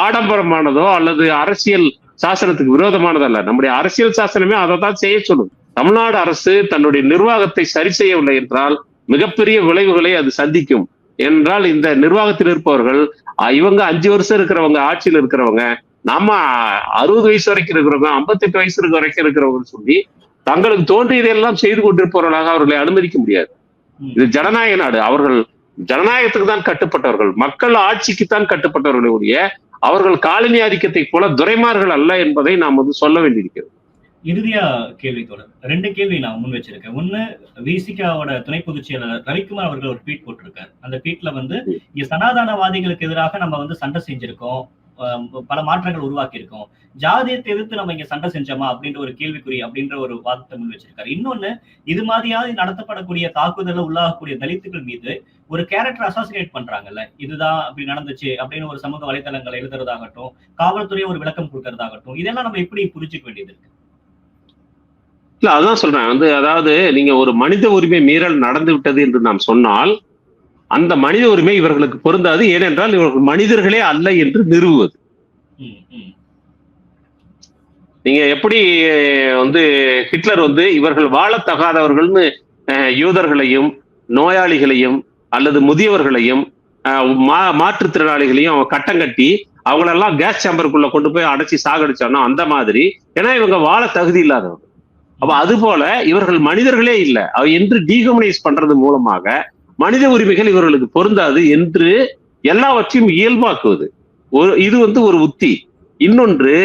[SPEAKER 1] ஆடம்பரமானதோ அல்லது அரசியல் சாசனத்துக்கு விரோதமானதோ அல்ல. நம்முடைய அரசியல் சாசனமே அதை தான் செய்ய சொல்லும். தமிழ்நாடு அரசு தன்னுடைய நிர்வாகத்தை சரி செய்யவில்லை என்றால் மிகப்பெரிய விளைவுகளை அது சந்திக்கும். என்றால் இந்த நிர்வாகத்தில் இருப்பவர்கள் இவங்க 5 வருஷம் இருக்கிறவங்க, ஆட்சியில் இருக்கிறவங்க, நம்ம 60 வயசு வரைக்கும் இருக்கிறவங்க, 58 வயசு வரைக்கும் இருக்கிறவங்க சொல்லி தங்களுக்கு தோன்றியதெல்லாம் செய்து கொண்டிருப்பவர்களாக அவர்களை அனுமதிக்க முடியாது. இது ஜனநாயக நாடு. அவர்கள் ஜனநாயகத்துக்கு தான் கட்டுப்பட்டவர்கள், மக்கள் ஆட்சிக்குத்தான் கட்டுப்பட்டவர்களே ஒழிய அவர்கள் காலனி ஆதிக்கத்தை போல துரைமார்கள் அல்ல என்பதை நாம் சொல்ல வேண்டியிருக்கிறது.
[SPEAKER 2] இறுதியா கேள்வி தொடர் 2 கேள்வி நான் முன் வச்சிருக்கேன். ஒண்ணு, விசிகாவோட துணை பொதுச் செயலாளர் ரவிக்குமார் அவர்கள் ஒரு ட்வீட் போட்டிருக்காரு. அந்த ட்வீட்ல இங்க சனாதனவாதிகளுக்கு எதிராக நம்ம சண்டை செஞ்சிருக்கோம், பல மாற்றங்கள் உருவாக்கி இருக்கோம், ஜாதியத்தை எதிர்த்து நம்ம இங்க சண்டை செஞ்சோமா அப்படின்ற ஒரு கேள்விக்குறி அப்படின்ற ஒரு வாதத்தை முன் வச்சிருக்காரு. இன்னொன்னு, இது மாதிரியாவது நடத்தப்படக்கூடிய தாக்குதல உள்ளாகக்கூடிய தலித்துகள் மீது ஒரு கேரக்டர் அசாசினேட் பண்றாங்கல்ல, இதுதான் அப்படி நடந்துச்சு அப்படின்னு ஒரு சமூக வலைதளங்களை எழுதுறதாகட்டும், காவல்துறையை ஒரு விளக்கம் கொடுக்கறதாகட்டும், இதெல்லாம் நம்ம எப்படி புரிஞ்சுக்க வேண்டியது இருக்கு?
[SPEAKER 1] இல்ல, அதான் சொல்றேன். அதாவது நீங்க ஒரு மனித உரிமை மீறல் நடந்து விட்டது என்று நாம் சொன்னால் அந்த மனித உரிமை இவர்களுக்கு பொருந்தாது. ஏனென்றால் இவர்கள் மனிதர்களே அல்ல என்று நிறுவுவது. நீங்க எப்படி ஹிட்லர் இவர்கள் வாழத்தகாதவர்கள்னு யூதர்களையும் நோயாளிகளையும் அல்லது முதியவர்களையும் மாற்றுத்திறனாளிகளையும் அவன் கட்டம் கட்டி அவங்களெல்லாம் கேஸ் சேம்பருக்குள்ள கொண்டு போய் அடைச்சி சாகடிச்சானோ அந்த மாதிரி, ஏன்னா இவங்க வாழ தகுதி இல்லாதவங்க. அப்ப அது போல இவர்கள் மனிதர்களே இல்லை என்று டீஹியூமனைஸ் பண்றது மூலமாக மனித உரிமைகள் இவர்களுக்கு பொருந்தாது என்று எல்லாவற்றையும் இயல்பாக்குவது இது ஒரு உத்தி. இன்னொன்று,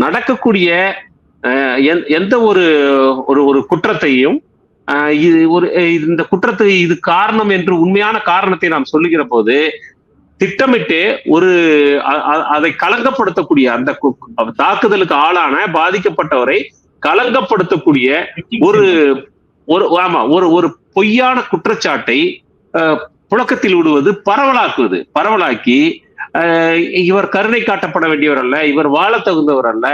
[SPEAKER 1] நடக்கக்கூடிய எந்த ஒரு ஒரு குற்றத்தையும் இந்த குற்றத்தை இது காரணம் என்று உண்மையான காரணத்தை நாம் சொல்லுகிற போது திட்டமிட்டு அதை களங்கப்படுத்தக்கூடிய அந்த தாக்குதலுக்கு ஆளான பாதிக்கப்பட்டவரை களங்கப்படுத்தக்கூடிய ஒரு பொய்யான குற்றச்சாட்டை புழக்கத்தில் விடுவது, பரவலாக்கி இவர் கருணை காட்டப்பட வேண்டியவர் அல்ல, இவர் வாழ தகுந்தவர் அல்ல,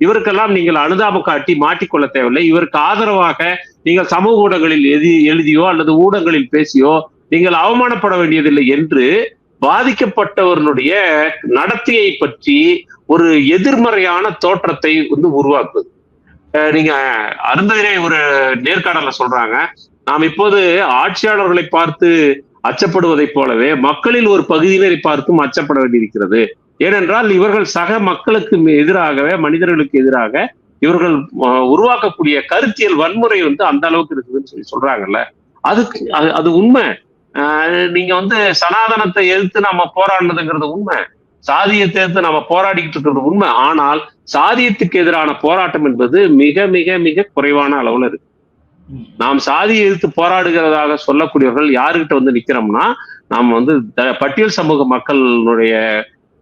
[SPEAKER 1] இவருக்கெல்லாம் நீங்கள் அனுதாபம் காட்டி மாட்டிக்கொள்ள தேவையில்லை, இவருக்கு ஆதரவாக நீங்கள் சமூக ஊடகங்களில் எழுதியோ அல்லது ஊடகங்களில் பேசியோ நீங்கள் அவமானப்பட வேண்டியதில்லை என்று பாதிக்கப்பட்டவர்களுடைய நடத்தையை பற்றி ஒரு எதிர்மறையான தோற்றத்தை உருவாக்குவது. நீங்க அருந்ததிரே ஒரு நேர்காணல சொல்றாங்க, நாம் இப்போது ஆட்சியாளர்களை பார்த்து அச்சப்படுவதை போலவே மக்களில் ஒரு பகுதியினரை பார்த்தும் அச்சப்பட வேண்டியிருக்கிறது. ஏனென்றால் இவர்கள் சக மக்களுக்கு எதிராகவே, மனிதர்களுக்கு எதிராக இவர்கள் உருவாக்கக்கூடிய கருத்தியல் வன்முறை அந்த அளவுக்கு இருக்குதுன்னு சொல்றாங்கல்ல, அது உண்மை. நீங்க சனாதனத்தை எதிர்த்து நம்ம போராடினதுங்கிறது உண்மை, சாதியத்தை எதிர்த்து நம்ம போராடிக்கிட்டு இருக்கிறது உண்மை. ஆனால் சாதியத்துக்கு எதிரான போராட்டம் என்பது மிக மிக மிக குறைவான அளவுல இருக்கு. நாம் சாதியை எதிர்த்து போராடுகிறதாக சொல்லக்கூடியவர்கள் யாருக்கிட்ட நிக்கிறோம்னா, நாம் பட்டியல் சமூக மக்களுடைய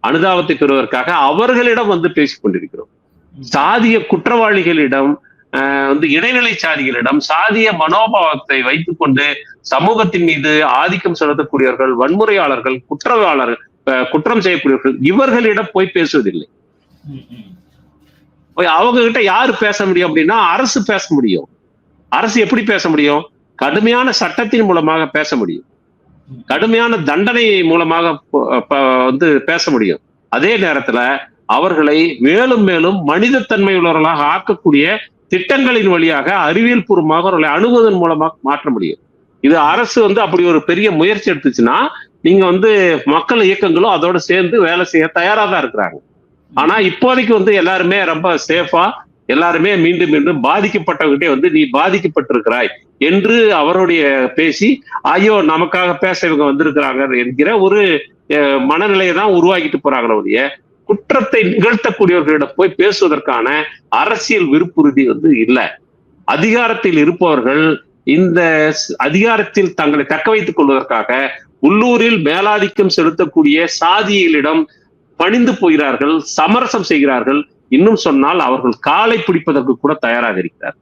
[SPEAKER 1] அனுதாபத்தை பெறுவதற்காக அவர்களிடம் பேசிக் கொண்டிருக்கிறோம். சாதிய குற்றவாளிகளிடம், இடைநிலை சாதிகளிடம் சாதிய மனோபாவத்தை வைத்துக் கொண்டு சமூகத்தின் மீது ஆதிக்கம் செலுத்தக்கூடியவர்கள், வன்முறையாளர்கள், குற்றம் செய்யக்கூடியவர்கள், இவர்களிடம் போய் பேசுவதில்லை. அவங்க கிட்ட யாரு பேச முடியும் அப்படின்னா அரசு பேச முடியும். அரசு எப்படி பேச முடியும்? கடுமையான சட்டத்தின் மூலமாக பேச முடியும், கடுமையான தண்டனை மூலமாக பேச முடியும். அதே நேரத்துல அவர்களை மேலும் மேலும் மனிதத்தன்மை உள்ளவர்களாக ஆக்கக்கூடிய திட்டங்களின் வழியாக அறிவியல் பூர்வமாக அவர்களை அணுகுவதன் மூலமாக மாற்ற முடியும். இது அரசு அப்படி ஒரு பெரிய முயற்சி எடுத்துச்சுன்னா நீங்க மக்கள் இயக்கங்களும் அதோட சேர்ந்து வேலை செய்ய தயாரா தான் இருக்கிறாங்க. ஆனா இப்போதைக்கு எல்லாருமே ரொம்ப சேஃபா எல்லாருமே மீண்டும் மீண்டும் பாதிக்கப்பட்டவர்கிட்டே வந்து நீ பாதிக்கப்பட்டிருக்கிறாய் என்று அவருடைய பேசி, ஐயோ நமக்காக பேச இவங்க வந்திருக்கிறாங்க என்கிற ஒரு மனநிலையை தான் உருவாக்கிட்டு போறாங்களே ஒழிய, குற்றத்தை நிகழ்த்தக்கூடியவர்களிடம் போய் பேசுவதற்கான அரசியல் விருப்புறுதி வந்து இல்லை. அதிகாரத்தில் இருப்பவர்கள் இந்த அதிகாரத்தில் தங்களை தக்க வைத்துக் கொள்வதற்காக உள்ளூரில் மேலாதிக்கம் செலுத்தக்கூடிய சாதிகளிடம் பணிந்து போகிறார்கள், சமரசம் செய்கிறார்கள். இன்னும் சொன்னால் அவர்கள் காலை பிடிப்பதற்கு கூட தயாராக இருக்கிறார்.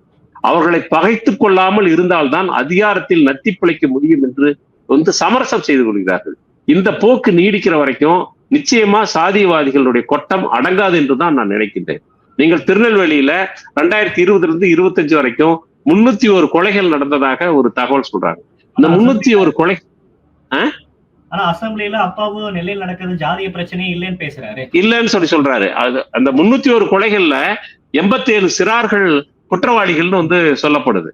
[SPEAKER 1] அவர்களை பகைத்துக் கொள்ளாமல் இருந்தால்தான் அதிகாரத்தில் நத்தி பிழைக்க முடியும் என்று வந்து சமரசம் செய்து கொள்கிறார்கள். இந்த போக்கு நீடிக்கிற வரைக்கும் நிச்சயமா சாதியவாதிகளுடைய கொட்டம் அடங்காது என்றுதான் நான் நினைக்கின்றேன். நீங்கள் திருநெல்வேலியில 2020 25 வரைக்கும் 301 கொலைகள் நடந்ததாக ஒரு தகவல் சொல்றாங்க. இந்த 301 கொலை
[SPEAKER 2] ஆனா அசம்பிளியில அப்பாவும் நெல்லையில் நடக்கிறது ஜாதிய பிரச்சனையே இல்லைன்னு பேசுறாரு.
[SPEAKER 1] இல்லைன்னு சொல்றாரு. அது அந்த 301 கொலைகள்ல 87 சிறார்கள் குற்றவாளிகள்னு வந்து சொல்லப்படுது.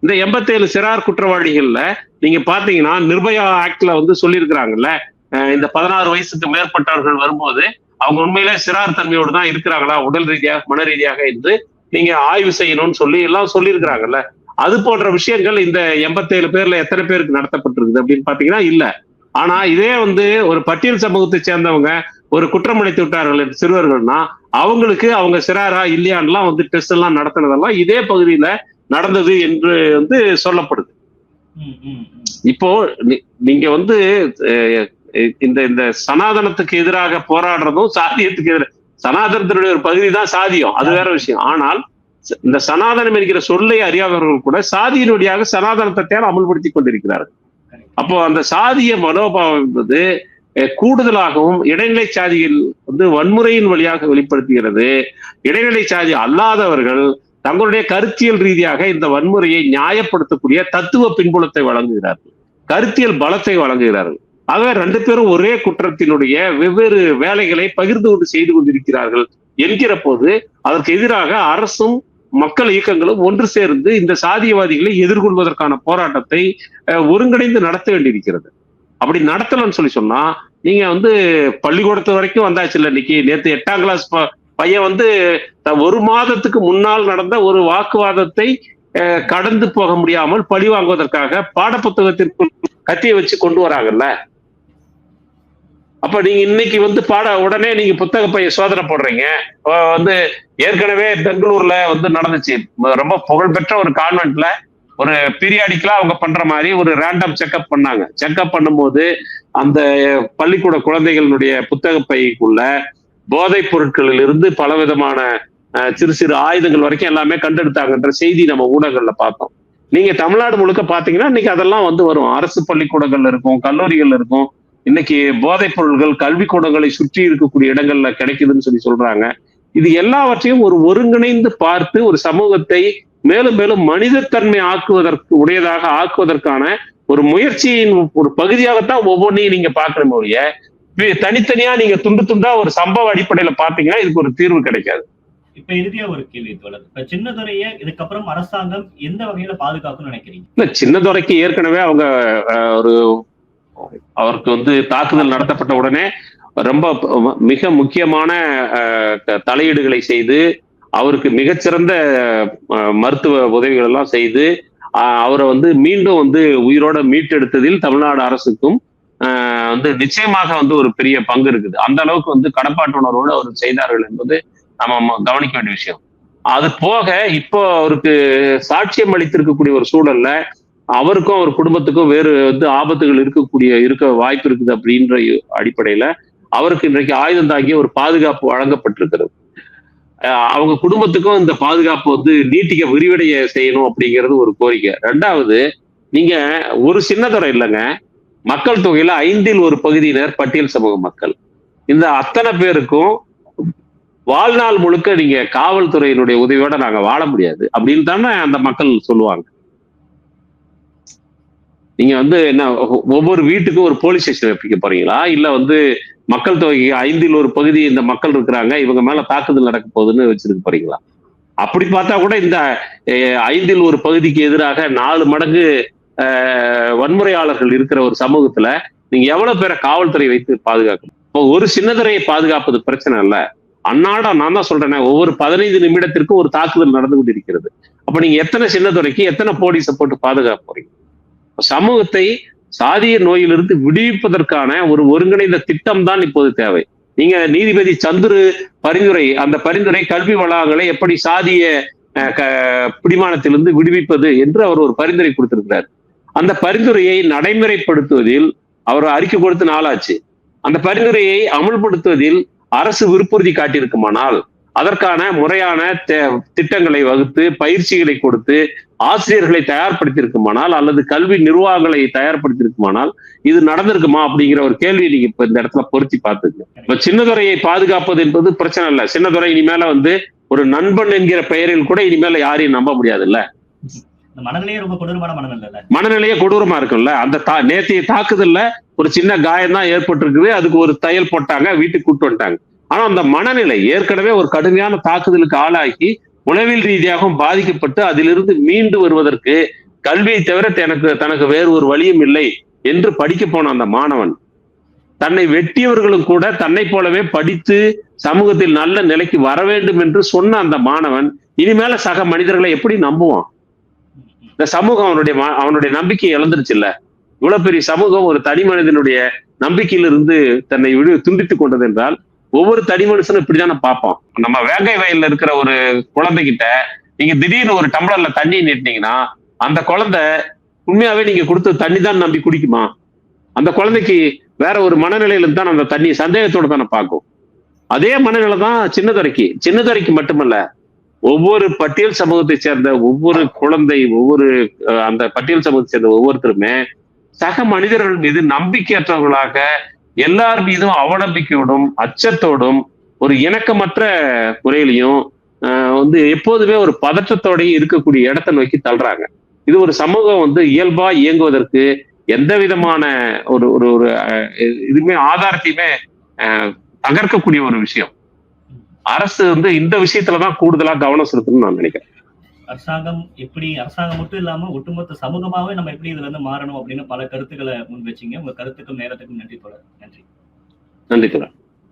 [SPEAKER 1] இந்த 87 சிறார் குற்றவாளிகள்ல நீங்க பாத்தீங்கன்னா நிர்பயா ஆக்ட்ல வந்து சொல்லியிருக்கிறாங்கல்ல, இந்த 16 வயசுக்கு மேற்பட்டவர்கள் வரும்போது அவங்க உண்மையிலே சிறார் தன்மையோடு தான் இருக்கிறாங்களா உடல் ரீதியாக மன ரீதியாக என்று நீங்க ஆய்வு செய்யணும்னு சொல்லி எல்லாம் சொல்லியிருக்கிறாங்கல்ல. அது போன்ற விஷயங்கள் இந்த 87 பேர்ல எத்தனை பேருக்கு நடத்தப்பட்டிருக்குது அப்படின்னு பாத்தீங்கன்னா இல்ல. ஆனா இதே வந்து ஒரு பட்டியல் சமூகத்தை சேர்ந்தவங்க ஒரு குற்றம் அளித்து விட்டார்கள் சிறுவர்கள்னா அவங்களுக்கு அவங்க சிறாரா இல்லையான்லாம் வந்து டெஸ்ட் எல்லாம் நடத்தினதெல்லாம் இதே பகுதியில நடந்தது என்று வந்து சொல்லப்படுது. இப்போ நீங்க வந்து இந்த சனாதனத்துக்கு எதிராக போராடுறதும் சாதியத்துக்கு எதிராக, சனாதனத்தினுடைய ஒரு பகுதி தான் சாதியம், அது வேற விஷயம். ஆனால் இந்த சனாதனம் என்கிற சொல்லை அறியாதவர்கள் கூட சாதியின் வழியாக சனாதனத்தை அமல்படுத்தி கொண்டிருக்கிறார்கள். அப்போ அந்த சாதிய மனோபாவம் என்பது கூடுதலாகவும் இடைநிலை சாதிகள் வந்து வன்முறையின் வழியாக வெளிப்படுத்துகிறது. இடைநிலை சாதி அல்லாதவர்கள் தங்களுடைய கருத்தியல் ரீதியாக இந்த வன்முறையை நியாயப்படுத்தக்கூடிய தத்துவ பின்புலத்தை வழங்குகிறார்கள், கருத்தியல் பலத்தை வழங்குகிறார்கள். ஆக 2 பேரும் ஒரே குற்றத்தினுடைய வெவ்வேறு வேலைகளை பகிர்ந்து கொண்டு செய்து கொண்டிருக்கிறார்கள் என்கிற போது அதற்கு எதிராக அரசும் மக்கள் இயக்கங்களும் ஒன்று சேர்ந்து இந்த சாதியவாதிகளை எதிர்கொள்வதற்கான போராட்டத்தை ஒருங்கிணைந்து நடத்த வேண்டியிருக்கிறது. அப்படி நடத்தலன்னு சொல்லி சொன்னா நீங்க வந்து பள்ளிக்கூடத்து வரைக்கும் வந்தாச்சு இல்ல. இன்னைக்கு நேற்று 8ஆம் கிளாஸ் பையன் வந்து 1 மாதத்துக்கு முன்னால் நடந்த ஒரு வாக்குவாதத்தை கடந்து போக முடியாமல் பழி வாங்குவதற்காக பாடப்புத்தகத்திற்குள் கத்தியை வச்சு கொண்டு வராங்கல்ல. அப்ப நீங்க இன்னைக்கு வந்து உடனே நீங்க புத்தக பைய சோதனை போடுறீங்க. வந்து ஏற்கனவே பெங்களூர்ல வந்து நடந்துச்சு, ரொம்ப புகழ்பெற்ற ஒரு கான்வென்ட்ல ஒரு பீரியாடிக்கலா அவங்க பண்ற மாதிரி ஒரு ரேண்டம் செக்அப் பண்ணாங்க. செக்அப் பண்ணும்போது அந்த பள்ளிக்கூட குழந்தைகளுடைய புத்தக பைக்குள்ள போதைப் பொருட்களில் இருந்து பலவிதமான சிறு சிறு ஆயுதங்கள் வரைக்கும் எல்லாமே கண்டெடுத்தாங்கன்ற செய்தி நம்ம ஊடகங்கள்ல பார்த்தோம். நீங்க தமிழ்நாடு முழுக்க பாத்தீங்கன்னா இன்னைக்கு அதெல்லாம் வந்து வரும். அரசு பள்ளிக்கூடங்கள்ல இருக்கும், கல்லூரிகள் இருக்கும். இன்னைக்கு போதைப் பொருள்கள் கல்விக்கூடங்களை சுற்றி இருக்கக்கூடிய இடங்கள்ல கிடைக்குதுன்னு சொல்றாங்க. இது எல்லாவற்றையும் ஒரு ஒருங்கிணைந்து பார்த்து ஒரு சமூகத்தை மேலும் மேலும் மனிதத்தன்மை உடையதாக ஆக்குவதற்கான ஒரு முயற்சியின் ஒரு பகுதியாகத்தான் ஒவ்வொன்றையும் நீங்க பார்க்கணும் ஒழிய தனித்தனியா நீங்க துண்டு துண்டா ஒரு சம்பவ அடிப்படையில பாத்தீங்கன்னா இதுக்கு ஒரு தீர்வு கிடைக்காது.
[SPEAKER 2] இப்ப இறுதியா ஒரு கேள்வி தோழர், இப்ப சின்னதுரைய இதுக்கப்புறம் அரசாங்கம் எந்த வகையில பாதுகாக்கணும்னு நினைக்கிறீங்க?
[SPEAKER 1] இல்ல, சின்னதுரைக்கு ஏற்கனவே அவங்க அவருக்கு வந்து தாக்குதல் நடத்தப்பட்ட உடனே ரொம்ப மிக முக்கியமான தலையீடுகளை செய்து அவருக்கு மிகச்சிறந்த மருத்துவ உதவிகள் எல்லாம் செய்து அவரை வந்து மீண்டும் வந்து உயிரோட மீட்டெடுத்ததில் தமிழ்நாடு அரசுக்கும் வந்து நிச்சயமாக வந்து ஒரு பெரிய பங்கு இருக்குது. அந்த அளவுக்கு வந்து கடப்பாட்டுணர்வோடு அவர் செய்தார்கள் என்பது நம்ம கவனிக்க வேண்டிய விஷயம். அது போக இப்போ அவருக்கு சாட்சியம் அளித்திருக்கக்கூடிய ஒரு சூழல்ல அவருக்கும் அவர் குடும்பத்துக்கும் வேறு வந்து ஆபத்துகள் இருக்க வாய்ப்பு இருக்குது அப்படின்ற அடிப்படையில அவருக்கு இன்றைக்கு ஆயுதம் தாங்கிய ஒரு பாதுகாப்பு வழங்கப்பட்டிருக்கிறது. அவங்க குடும்பத்துக்கும் இந்த பாதுகாப்பு வந்து நீட்டிக்க விரிவடைய செய்யணும் அப்படிங்கிறது ஒரு கோரிக்கை. 2வது, நீங்க ஒரு சின்னதுரை இல்லைங்க, மக்கள் தொகையில 5ல் 1 பகுதியினர் பட்டியல் சமூக மக்கள். இந்த அத்தனை பேருக்கும் வாழ்நாள் முழுக்க நீங்க காவல்துறையினுடைய உதவியோட நாங்க வாழ முடியாது அப்படின்னு தானே அந்த மக்கள் சொல்லுவாங்க. நீங்க வந்து என்ன ஒவ்வொரு வீட்டுக்கும் ஒரு போலீஸ் ஸ்டேஷன் வைக்க போறீங்களா? இல்ல வந்து மக்கள் தொகை 5ல் 1 பகுதி இந்த மக்கள் இருக்கிறாங்க, இவங்க மேல தாக்குதல் நடக்க போகுதுன்னு வச்சிருக்க போறீங்களா? அப்படி பார்த்தா கூட இந்த 5ல் 1 பகுதிக்கு எதிராக 4 மடங்கு வன்முறையாளர்கள் இருக்கிற ஒரு சமூகத்துல நீங்க எவ்வளவு பேரை காவல்துறை வைத்து பாதுகாக்கணும்? இப்போ ஒரு சின்னதுரையை பாதுகாப்பது பிரச்சனை இல்ல. அன்னாடம் நான் தான் சொல்றேனே, ஒவ்வொரு 15 நிமிடத்திற்கு ஒரு தாக்குதல் நடந்து கொண்டிருக்கிறது. அப்ப நீங்க எத்தனை சின்னத்துரைக்கு எத்தனை போலீஸை போட்டு பாதுகாக்க போறீங்க? சமூகத்தை சாதிய நோயிலிருந்து விடுவிப்பதற்கான ஒரு ஒருங்கிணைந்த திட்டம் தான் இப்போது தேவை. நீங்க நீதிபதி சந்துரு பரிந்துரை, அந்த பரிந்துரை கல்வி வளாகங்களை எப்படி சாதிய பிடிமானத்திலிருந்து விடுவிப்பது என்று அவர் ஒரு பரிந்துரை கொடுத்திருக்கிறார். அந்த பரிந்துரையை நடைமுறைப்படுத்துவதில் அவர் அறிக்கை கொடுத்து நாளாச்சு. அந்த பரிந்துரையை அமல்படுத்துவதில் அரசு விருப்புறுதி காட்டியிருக்குமானால், அதற்கான முறையான திட்டங்களை வகுத்து பயிற்சிகளை கொடுத்து ஆசிரியர்களை தயார்படுத்தியிருக்குமானால், அல்லது கல்வி நிர்வாகங்களை தயார்படுத்தியிருக்குமானால் இது நடந்திருக்குமா அப்படிங்கிற ஒரு கேள்வியை நீங்க இப்ப இந்த இடத்துல பொருத்தி பார்த்துங்க. இப்ப சின்னதுரையை பாதுகாப்பது என்பது பிரச்சனை இல்லை. சின்னதுரை இனிமேல ஒரு நண்பன் என்கிற பெயரில் கூட இனிமேல யாரையும் நம்ப முடியாது இல்ல.
[SPEAKER 2] மனநிலையே ரொம்ப கொடூரமான மனநிலை,
[SPEAKER 1] மனநிலையே கொடூரமா இருக்குல்ல. அந்த நேற்றைய தாக்குதல்ல ஒரு சின்ன காயம் தான் ஏற்பட்டிருக்குது, அதுக்கு ஒரு தையல் போட்டாங்க, வீட்டுக்கு கூட்டு வந்துட்டாங்க. ஆனா அந்த மனநிலை ஏற்கனவே ஒரு கடுமையான தாக்குதலுக்கு ஆளாக்கி உளவியல் ரீதியாகவும் பாதிக்கப்பட்டு அதிலிருந்து மீண்டு வருவதற்கு கல்வியை தவிர தனக்கு வேறு ஒரு வழியும் இல்லை என்று படிக்க போன அந்த மாணவன், தன்னை வெட்டியவர்களும் கூட தன்னை போலவே படித்து சமூகத்தில் நல்ல நிலைக்கு வர வேண்டும் என்று சொன்ன அந்த மாணவன் இனிமேல சக மனிதர்களை எப்படி நம்புவான்? இந்த சமூகம் அவனுடைய நம்பிக்கையை இழந்துருச்சு இல்ல. இவ்வளவு பெரிய சமூகம் ஒரு தனி மனிதனுடைய நம்பிக்கையிலிருந்து தன்னை துண்டித்துக் கொண்டது என்றால் ஒவ்வொரு தனி மனுஷனும் இப்படிதானே பார்ப்போம். நம்ம வேங்கை வயல்ல இருக்கிற ஒரு குழந்தைகிட்ட நீங்க திடீர்னு ஒரு டம்ளர்ல தண்ணி நீட்டினீங்கன்னா அந்த குழந்தை உண்மையாவே நீங்க கொடுத்த தண்ணி தான் நம்பி குடிக்குமா? அந்த குழந்தைக்கு வேற ஒரு மனநிலையில தான் அந்த தண்ணி சந்தேகத்தோட தானே பார்க்கும். அதே மனநிலை தான் சின்னதுரைக்கு மட்டுமல்ல, ஒவ்வொரு பட்டியல் சமூகத்தை சேர்ந்த ஒவ்வொரு குழந்தை, அந்த பட்டியல் சமூகத்தை சேர்ந்த ஒவ்வொருத்தருமே சக மனிதர்கள் மீது நம்பிக்கையற்றவர்களாக, எல்லார் மீதும் அவநம்பிக்கையோடும் அச்சத்தோடும் ஒரு இணக்கமற்ற முறையிலையும் எப்போதுமே ஒரு பதற்றத்தோடையும் இருக்கக்கூடிய இடத்தை நோக்கி தள்ளுறாங்க. இது ஒரு சமூகம் இயல்பா இயங்குவதற்கு எந்த விதமான ஒரு இதுமே ஆதாரத்தையுமே தகர்க்கக்கூடிய ஒரு விஷயம். அரசு இந்த விஷயத்துலதான் கூடுதலா கவனம் செலுத்தணும்னு நான் நினைக்கிறேன்.
[SPEAKER 2] அரசாங்கம் மட்டும் இல்லாம ஒட்டுமொத்த சமூகமாவே நம்ம எப்படி இதுல இருந்து மாறணும் அப்படின்னு பல கருத்துக்களை முன் வச்சீங்க. உங்க கருத்துக்கும் நேரத்துக்கும் நன்றி தோழர்.
[SPEAKER 1] நன்றி தோழர்.